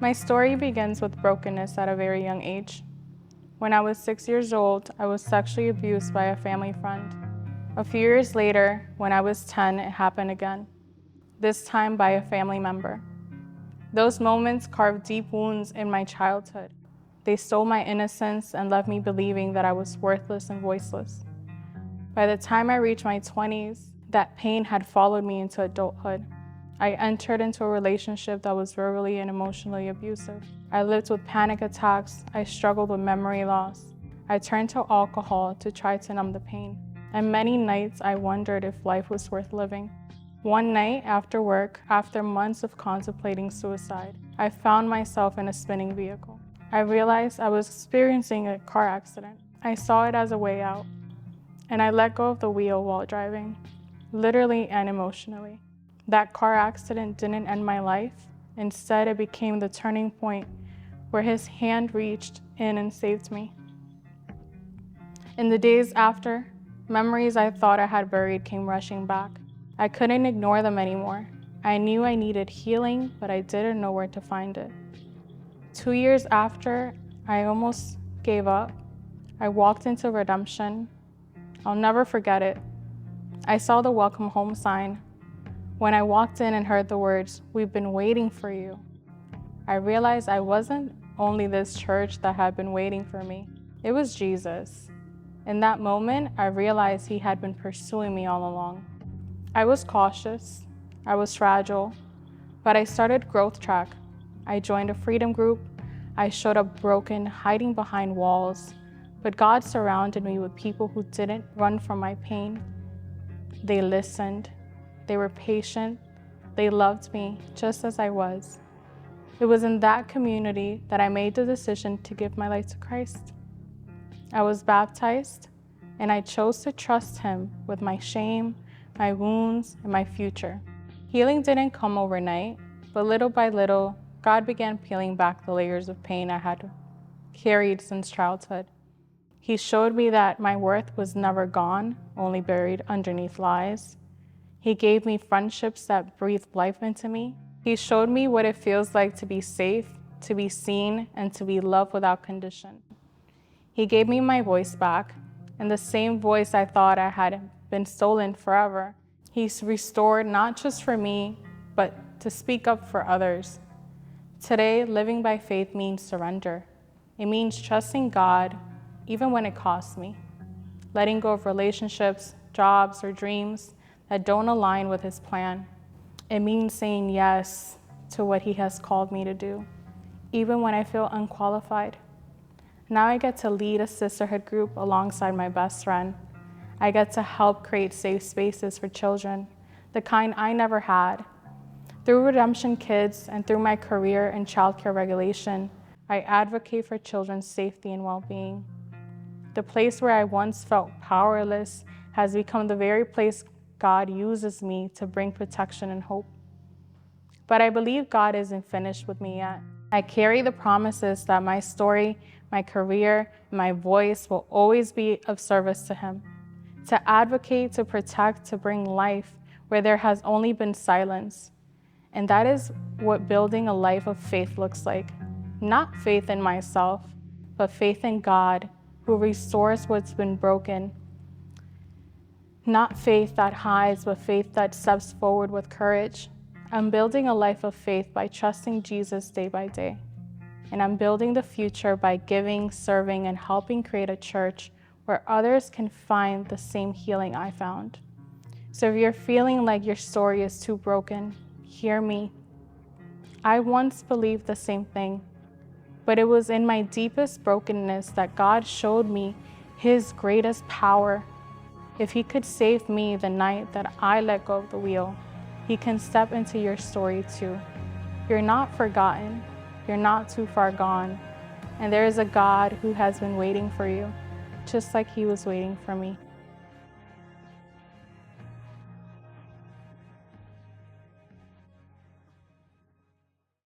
My story begins with brokenness at a very young age. When I was 6 years old, I was sexually abused by a family friend. A few years later, when I was 10, it happened again, this time by a family member. Those moments carved deep wounds in my childhood. They stole my innocence and left me believing that I was worthless and voiceless. By the time I reached my 20s, that pain had followed me into adulthood. I entered into a relationship that was verbally and emotionally abusive. I lived with panic attacks. I struggled with memory loss. I turned to alcohol to try to numb the pain. And many nights I wondered if life was worth living. One night after work, after months of contemplating suicide, I found myself in a spinning vehicle. I realized I was experiencing a car accident. I saw it as a way out, and I let go of the wheel while driving, literally and emotionally. That car accident didn't end my life. Instead, it became the turning point where his hand reached in and saved me. In the days after, memories I thought I had buried came rushing back. I couldn't ignore them anymore. I knew I needed healing, but I didn't know where to find it. 2 years after I almost gave up, I walked into redemption. I'll never forget it. I saw the welcome home sign. When I walked in and heard the words, "We've been waiting for you," I realized I wasn't only this church that had been waiting for me. It was Jesus. In that moment, I realized he had been pursuing me all along. I was cautious, I was fragile, but I started Growth Track. I joined a freedom group. I showed up broken, hiding behind walls, but God surrounded me with people who didn't run from my pain. They listened, they were patient, they loved me just as I was. It was in that community that I made the decision to give my life to Christ. I was baptized, and I chose to trust him with my shame, my wounds, and my future. Healing didn't come overnight, but little by little, God began peeling back the layers of pain I had carried since childhood. He showed me that my worth was never gone, only buried underneath lies. He gave me friendships that breathed life into me. He showed me what it feels like to be safe, to be seen, and to be loved without condition. He gave me my voice back, and the same voice I thought I had been stolen forever. He's restored not just for me, but to speak up for others. Today, living by faith means surrender. It means trusting God, even when it costs me. Letting go of relationships, jobs, or dreams that don't align with his plan. It means saying yes to what he has called me to do, even when I feel unqualified. Now I get to lead a sisterhood group alongside my best friend. I get to help create safe spaces for children, the kind I never had. Through Redemption Kids and through my career in childcare regulation, I advocate for children's safety and well-being. The place where I once felt powerless has become the very place God uses me to bring protection and hope. But I believe God isn't finished with me yet. I carry the promises that my story, my career, my voice will always be of service to him. To advocate, to protect, to bring life where there has only been silence. And that is what building a life of faith looks like. Not faith in myself, but faith in God, who restores what's been broken. Not faith that hides, but faith that steps forward with courage. I'm building a life of faith by trusting Jesus day by day. And I'm building the future by giving, serving, and helping create a church where others can find the same healing I found. So if you're feeling like your story is too broken, hear me. I once believed the same thing, but it was in my deepest brokenness that God showed me his greatest power. If he could save me the night that I let go of the wheel, he can step into your story too. You're not forgotten. You're not too far gone. And there is a God who has been waiting for you, just like he was waiting for me.